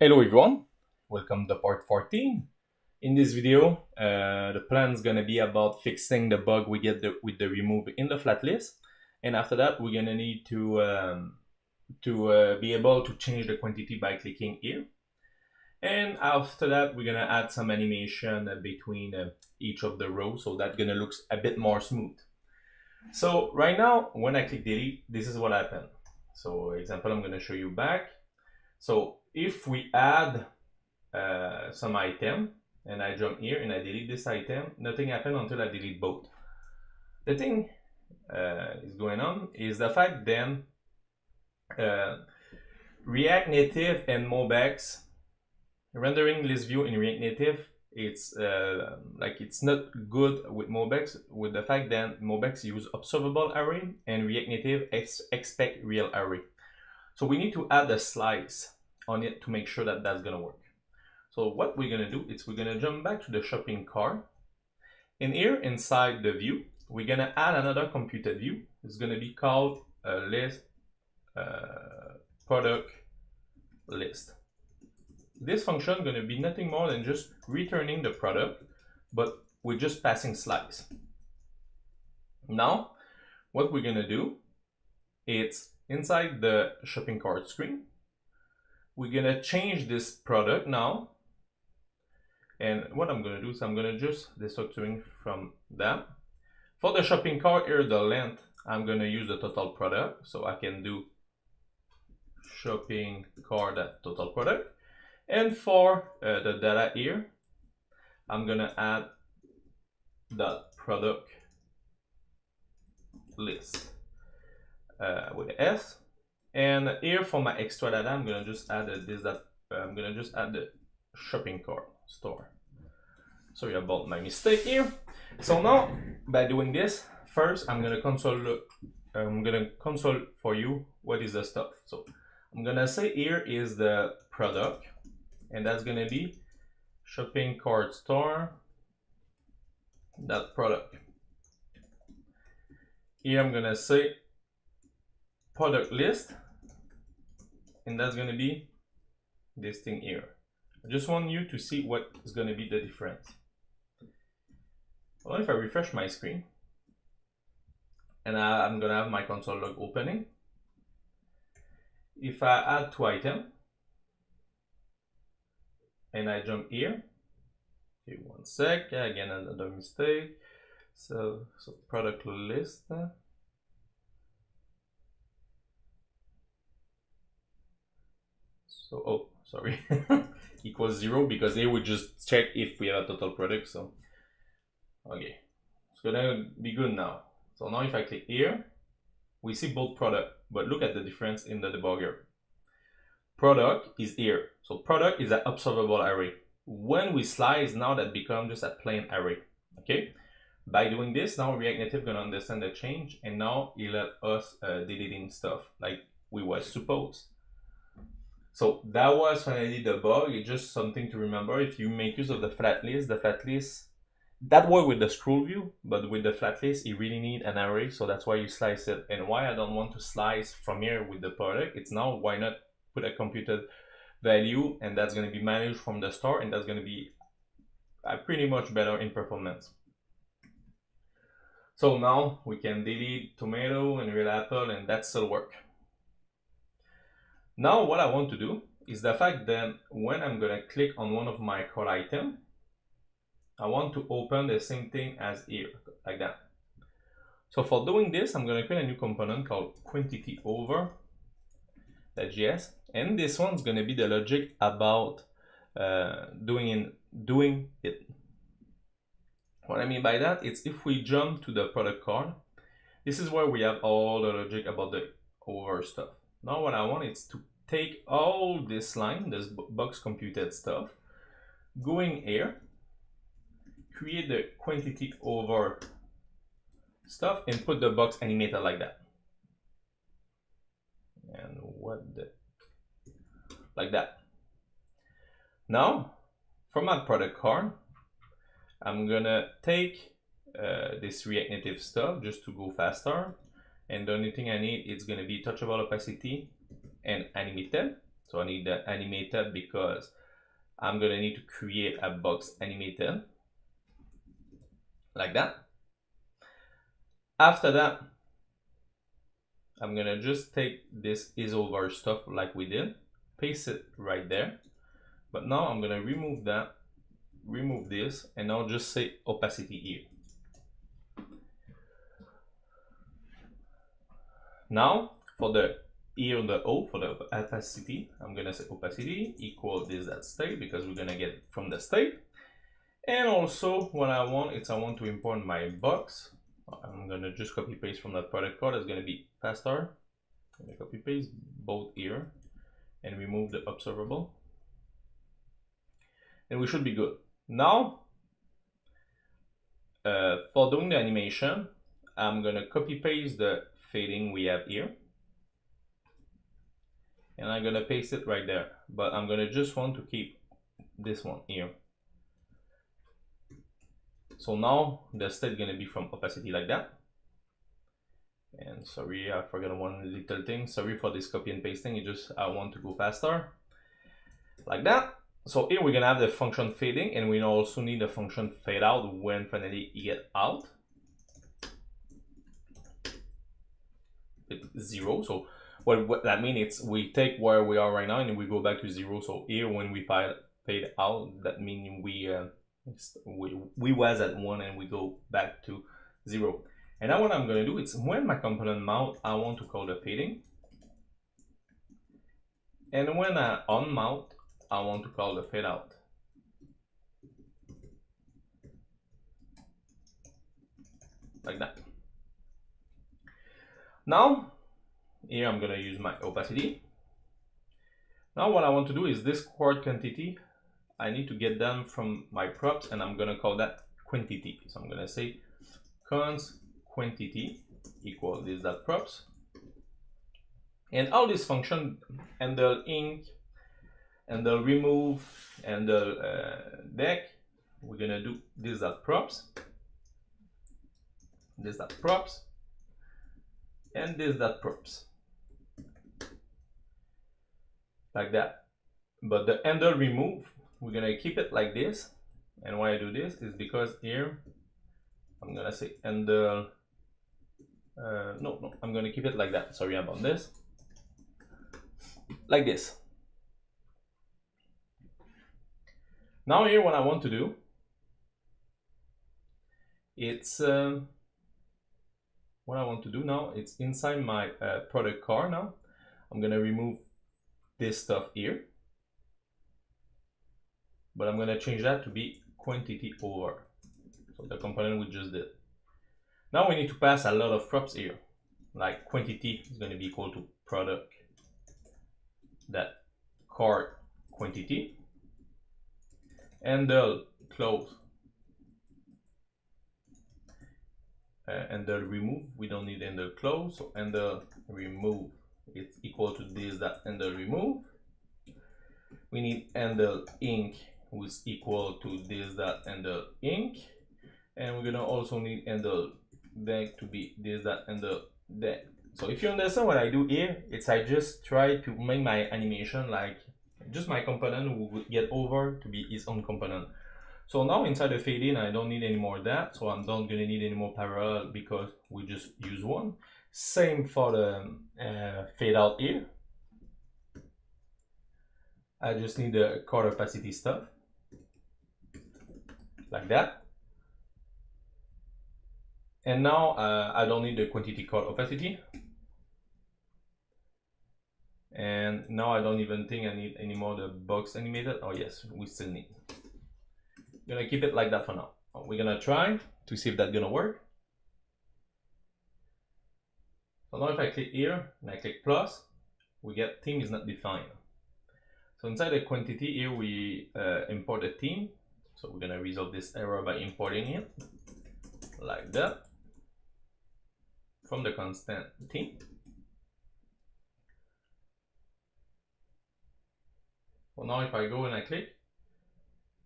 Hello everyone, welcome to part 14. In this video, the plan is going to be about fixing the bug we get with the remove in the flat list. And after that, we're going to need to be able to change the quantity by clicking here. And after that, we're going to add some animation between each of the rows, so that's going to look a bit more smooth. So right now, when I click delete, this is what happened. So example, I'm going to show you back. So if we add some item and I jump here and I delete this item, nothing happened until I delete both. The thing is going on is the fact then React Native and mobx rendering list view in React Native, it's it's not good with mobx, with the fact that mobx use observable array and React Native expect real array. So we need to add a slice on it to make sure that that's gonna work. So what we're gonna do is we're gonna jump back to the shopping cart, and here inside the view we're gonna add another computed view. It's gonna be called a list product list. This function is gonna be nothing more than just returning the product, but we're just passing slice. Now what we're gonna do, it's inside the shopping cart screen, we're gonna change this product now. And what I'm gonna do is I'm gonna just destructuring from that. For the shopping cart here, the length, I'm gonna use the total product. So I can do shopping cart total product. And for the data here, I'm gonna add the product list with the S. And here for my extra data, I'm gonna just add I'm gonna just add the shopping cart store. Sorry about my mistake here. So now by doing this, first I'm gonna console for you what is the stuff. So I'm gonna say here is the product, and that's gonna be shopping cart store that product. Here I'm gonna say product list, and that's going to be this thing here. I just want you to see what is going to be the difference. Well, if I refresh my screen and I'm going to have my console log opening, if I add two items and I jump here, okay, one sec, again another mistake. So product list. So, oh, sorry, equals 0, because they would just check if we have a total product. So, okay, it's gonna be good now. So now if I click here, we see both product, but look at the difference in the debugger. Product is here. So product is an observable array. When we slice, now that becomes just a plain array, okay? By doing this, now React Native gonna understand the change, and now it let us deleting stuff like we was supposed. So that was finally the bug. It's just something to remember. If you make use of the flat list, that works with the scroll view, but with the flat list, you really need an array. So that's why you slice it. And why I don't want to slice from here with the product, it's now why not put a computed value, and that's going to be managed from the store, and that's going to be pretty much better in performance. So now we can delete tomato and real apple, and that still work. Now what I want to do is the fact that when I'm gonna click on one of my cart item, I want to open the same thing as here, like that. So for doing this, I'm gonna create a new component called quantity over.js, and this one's gonna be the logic about doing it. What I mean by that, it's if we jump to the product card, this is where we have all the logic about the over stuff. Now what I want is to take all this line, this box computed stuff, going here, create the quantity over stuff, and put the box animated like that. And like that. Now, from my product card, I'm gonna take this React Native stuff just to go faster. And the only thing I need is going to be touchable opacity and animated. So I need the animated because I'm gonna need to create a box animated like that. After that, I'm gonna just take this is over stuff like we did, paste it right there. But now I'm gonna remove that, remove this, and now just say opacity here. Now for the here on the O for the opacity, I'm gonna say opacity equal this that state because we're gonna get it from the state. And also what I want is I want to import my box. I'm gonna just copy paste from that product code. It's gonna be faster. I'm gonna copy paste both here and remove the observable. And we should be good. Now for doing the animation, I'm gonna copy paste the fading we have here. And I'm gonna paste it right there. But I'm gonna just want to keep this one here. So now the state is gonna be from opacity like that. And sorry, I forgot one little thing. Sorry for this copy and pasting. It just I want to go faster. Like that. So here we're gonna have the function fading, and we also need the function fade out when finally you get out. It's 0. So what that means is we take where we are right now and we go back to 0. So here when we fade out, that means we was at 1 and we go back to 0. And now what I'm going to do is when my component mount, I want to call the fading. And when I unmount, I want to call the fade out. Like that. Now, here I'm going to use my opacity. Now what I want to do is this quad quantity, I need to get them from my props, and I'm gonna call that quantity. So I'm gonna say const quantity equal this dot props, and all this function handle ink, handle remove, handle deck. We're gonna do this dot props, this dot props, and this dot props, like that. But the handle remove, we're gonna keep it like this. And why I do this is because here I'm gonna say handle no, I'm gonna keep it like that. Sorry about this. Like this. Now here what I want to do, it's what I want to do now, it's inside my product car. Now I'm gonna remove this stuff here, but I'm gonna change that to be quantity over, so the component we just did. Now we need to pass a lot of props here, like quantity is gonna be equal to product that card quantity, handle close, handle remove, we don't need handle close, so handle remove it's equal to this that handle remove. We need handle ink which is equal to this that handle ink, and we're gonna also need handle deck to be this that handle deck. So if you understand what I do here, it's I just try to make my animation like just my component will get over to be its own component. So now inside the fade in, I don't need any more of that, so I'm not gonna need any more parallel because we just use one. Same for the fade out here. I just need the color opacity stuff, like that. And now I don't need the quantity color opacity. And now I don't even think I need any more the box animated. Oh yes, we still need. I'm gonna keep it like that for now. We're gonna try to see if that's gonna work. So now if I click here and I click plus, we get theme is not defined. So inside the quantity here we import a theme. So we're gonna resolve this error by importing it like that from the constant theme. So now if I go and I click,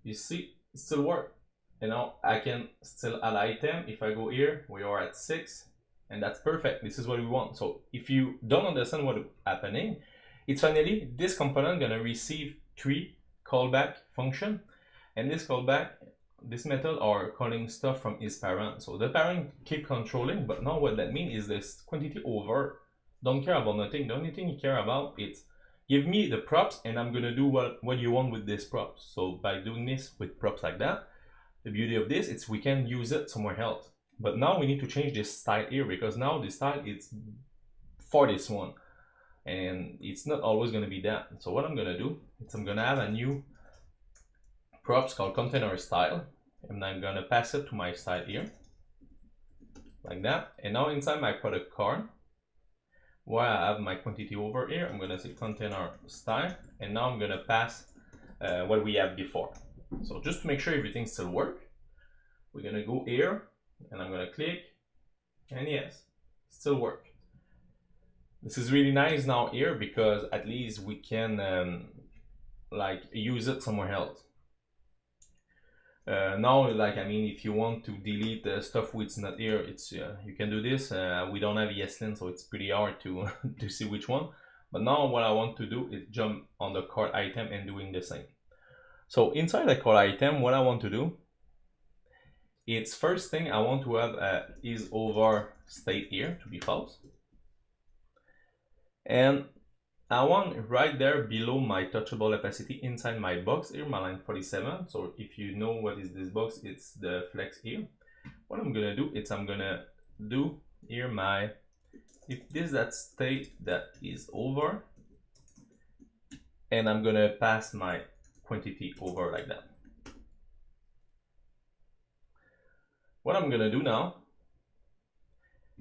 you see it still works. And now I can still add item. If I go here, we are at 6, and that's perfect. This is what we want. So if you don't understand what's happening, it's finally this component gonna receive 3 callback function, and this callback, this method are calling stuff from its parent. So the parent keep controlling, but now what that means is this quantity over don't care about nothing. The only thing you care about is give me the props and I'm gonna do what you want with this props. So by doing this with props like that, the beauty of this is we can use it somewhere else. But now we need to change this style here, because now the style is for this one and it's not always gonna be that. So what I'm gonna do is I'm gonna add a new props called container style, and I'm gonna pass it to my style here like that. And now inside my product card, where I have my quantity over here, I'm gonna say container style, and now I'm gonna pass what we had before. So just to make sure everything still works, we're gonna go here and I'm gonna click, and yes, still work. This is really nice now here, because at least we can like use it somewhere else. Now, like, I mean, if you want to delete the stuff which is not here, it's you can do this. We don't have ESLint, so it's pretty hard to to see which one. But now what I want to do is jump on the card item and doing the same. So inside the card item, what I want to do, it's first thing I want to have is over state here to be false, and I want right there below my touchable opacity inside my box here, my line 47. So if you know what is this box, it's the flex here. What I'm gonna do is I'm gonna do here my, if this that state that is over, and I'm gonna pass my quantity over like that. What I'm gonna do now,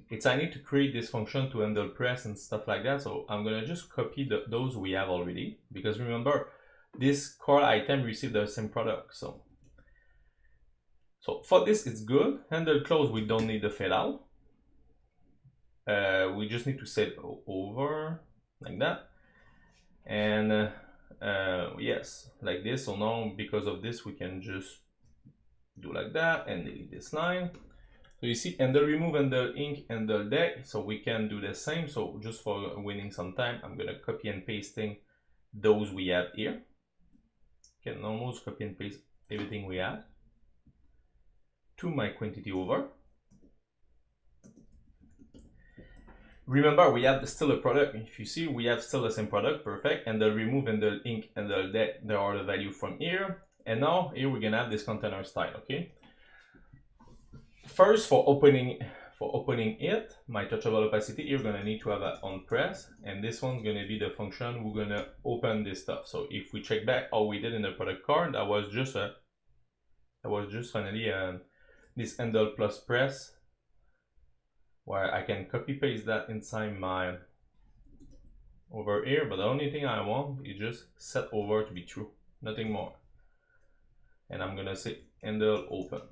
it's I need to create this function to handle press and stuff like that. So I'm gonna just copy those we have already, because remember this core item received the same product. So for this it's good. Handle close, we don't need the fade out. We just need to set over like that, and yes, like this. So now because of this we can just do like that and delete this line. So you see, and the remove and the ink and the deck, so we can do the same. So just for winning some time, I'm gonna copy and pasting those we have here. Can almost copy and paste everything we have to my quantity over. Remember, we have still a product. If you see, we have still the same product, perfect. And the remove and the ink and the deck, there are the value from here. And now here we're gonna have this container style, okay? First, for opening it, my touchable opacity, you're gonna need to have an on press, and this one's gonna be the function we're gonna open this stuff. So if we check back how we did in the product card, that was just finally this handle plus press, where I can copy paste that inside my over here. But the only thing I want is just set over to be true, nothing more. And I'm gonna say handle open.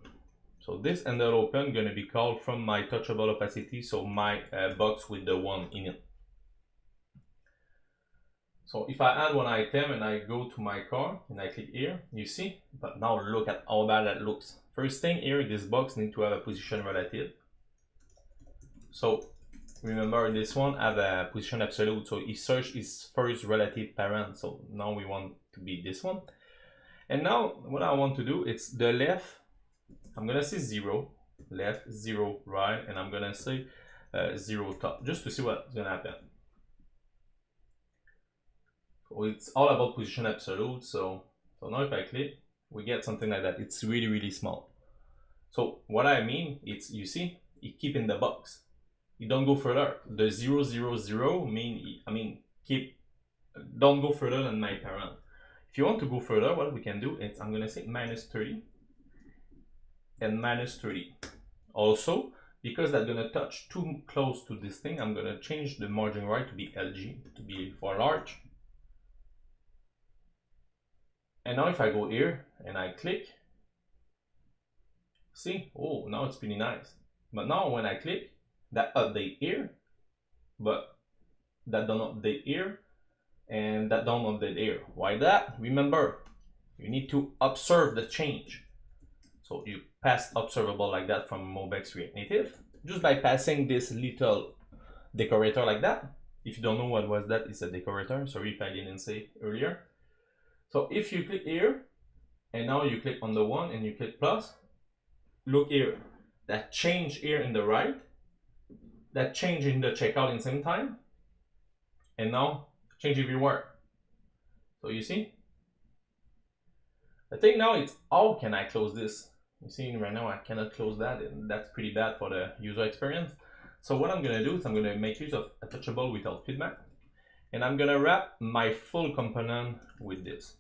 So this handle open gonna be called from my touchable opacity, so my box with the one in it. So if I add one item and I go to my card and I click here, you see, but now look at how bad that looks. First thing here, this box needs to have a position relative. So remember this one have a position absolute, so it search its first relative parent. So now we want to be this one. And now what I want to do, it's the left, I'm gonna say 0 left, 0 right, and I'm gonna say 0 top, just to see what's gonna happen. So it's all about position absolute. So now if I click, we get something like that. It's really, really small. So what I mean, it's, you see, it keep in the box. You don't go further. The 0, 0, 0 don't go further than my parent. If you want to go further, what we can do is I'm gonna say -30 and -30. Also, because that's gonna touch too close to this thing, I'm gonna change the margin right to be LG, to be for large. And now if I go here and I click, see, oh, now it's pretty nice. But now when I click, that update here, but that don't update here, and that don't update here. Why that? Remember, you need to observe the change. So you pass observable like that from mobx React Native, just by passing this little decorator like that. If you don't know what was that, it's a decorator. Sorry if I didn't say earlier. So if you click here, and now you click on the one and you click plus, look here, that change here in the right, that change in the checkout in same time, and now change everywhere. So you see? The thing now is, how can I close this? You see right now I cannot close that, and that's pretty bad for the user experience. So what I'm gonna do is I'm gonna make use of a touchable without feedback, and I'm gonna wrap my full component with this.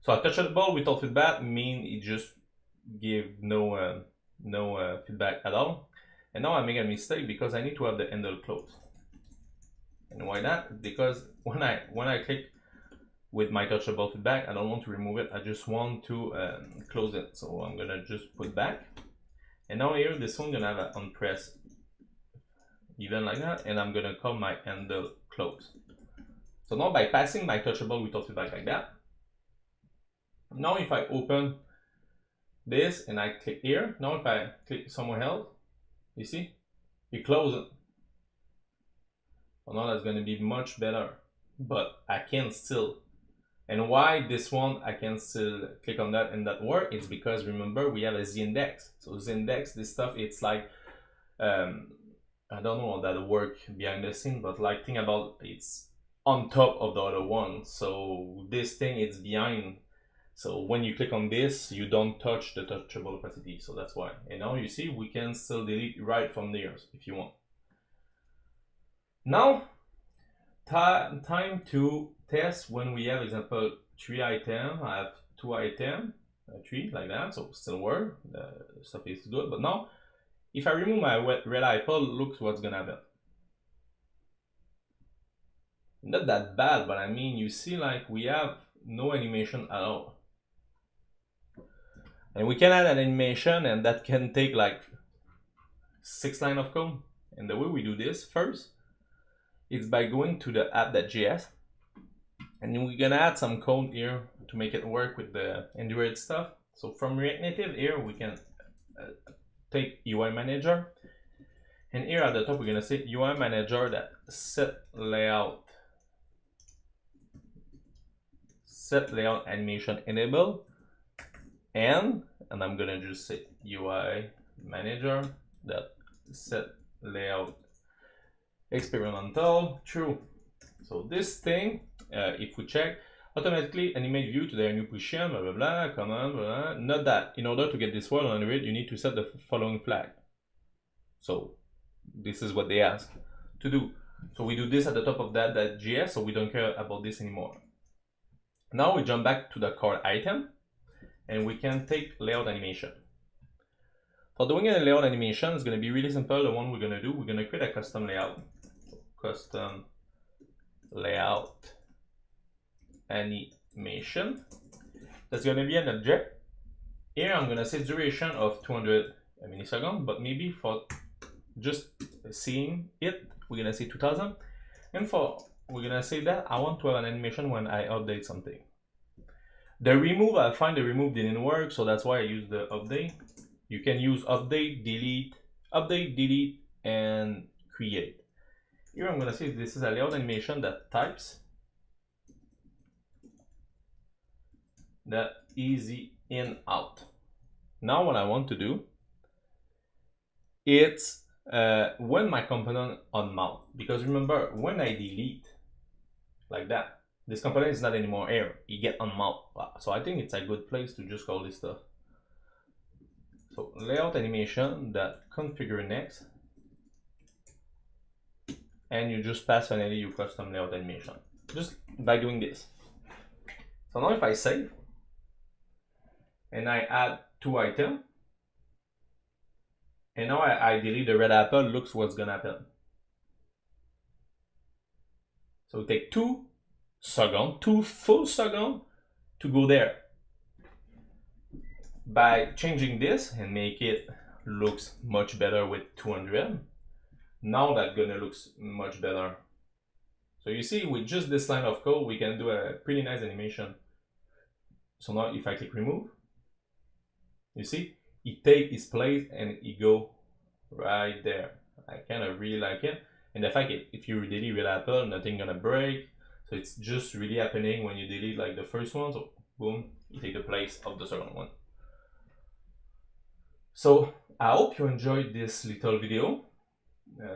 So a touchable without feedback means it just give no feedback at all. And now I make a mistake because I need to have the handle closed. And why that? Because when I click with my touchable feedback, I don't want to remove it. I just want to close it. So I'm gonna just put back. And now here, this one gonna have an on press even like that, and I'm gonna call my handle close. So now by passing my touchable without feedback like that, now if I open this and I click here, now if I click somewhere else, you see, you close it. So now that's gonna be much better, but I can still. And why this one I can still click on that and that work? It's because remember we have a z-index. So z-index, this stuff, it's like I don't know how that work behind the scene, but like think about it's on top of the other one. So this thing it's behind. So when you click on this, you don't touch the touchable opacity. So that's why. And now you see we can still delete right from there if you want. Now time to test when we have example 3 items. I have 2 items, 3 like that, so still work, the stuff is good. But now if I remove my red apple, look what's gonna happen. Not that bad, but I mean you see like we have no animation at all. And we can add an animation, and that can take like 6 lines of code. And the way we do this first is by going to the app.js, and we're gonna add some code here to make it work with the Android stuff. So from React Native here, we can take UI Manager, and here at the top we're gonna say UI Manager that set layout animation enable, and I'm gonna just say UI Manager that set layout experimental true. So this thing, if we check, automatically animate view to their new position, blah blah blah, command, blah, blah. Not that. In order to get this word on Android, you need to set the following flag. So this is what they ask to do. So we do this at the top of that.js, so we don't care about this anymore. Now we jump back to the core item, and we can take layout animation. For doing a layout animation, it's going to be really simple. The one we're going to do, we're going to create a custom layout. Custom layout animation. That's going to be an object. Here I'm going to say duration of 200 milliseconds, but maybe for just seeing it, we're going to say 2000. And we're going to say that I want to have an animation when I update something. The remove, I find the remove didn't work, so that's why I use the update. You can use update, delete, and create. Here I'm going to say this is a layout animation that types the easy in out. Now what I want to do, it's when my component on mount, because remember when I delete like that, this component is not anymore here, you get on mount. So I think it's a good place to just call this stuff. So layout animation that configure next, and you just pass finally your custom layout animation just by doing this. So now if I save and I add 2 items, and now I delete the red apple, looks what's gonna happen. So it take 2 full seconds to go there. By changing this and make it looks much better with 200, now that's gonna looks much better. So you see, with just this line of code, we can do a pretty nice animation. So now if I click remove, you see, it take its place and it go right there. I kind of really like it. And the fact that if you delete with Apple, nothing gonna break. So it's just really happening when you delete like the first one. So boom, you take the place of the second one. So I hope you enjoyed this little video.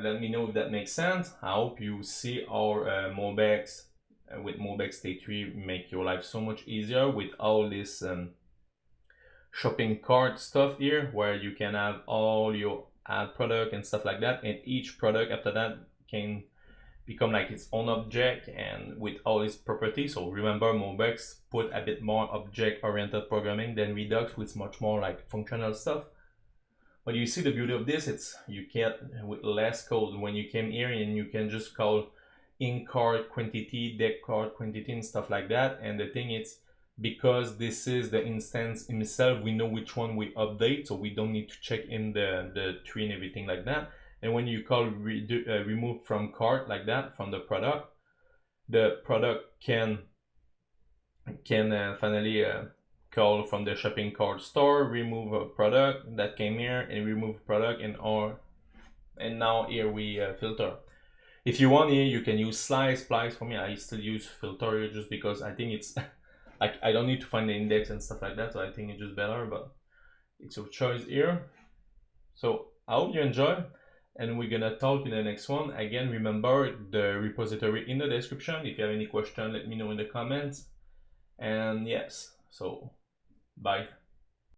Let me know if that makes sense. I hope you see our mobx with mobx-state-tree make your life so much easier with all this shopping cart stuff here, where you can have all your ad product and stuff like that, and each product after that can become like its own object and with all its properties. So remember, mobx put a bit more object oriented programming than Redux, with much more like functional stuff. But you see the beauty of this, it's you can with less code. When you came here and you can just call in cart quantity, deck cart quantity and stuff like that. And the thing is, because this is the instance himself, we know which one we update, so we don't need to check in the tree and everything like that. And when you call remove from cart like that from the product can finally call from the shopping cart store, remove a product that came here, and remove product, and now here we filter. If you want here, you can use splice. For me, I still use filter here just because I think it's like I don't need to find the index and stuff like that, so I think it's just better, but it's your choice here. So I hope you enjoy, and we're gonna talk in the next one. Again, remember the repository in the description. If you have any question, let me know in the comments. And yes, so bye.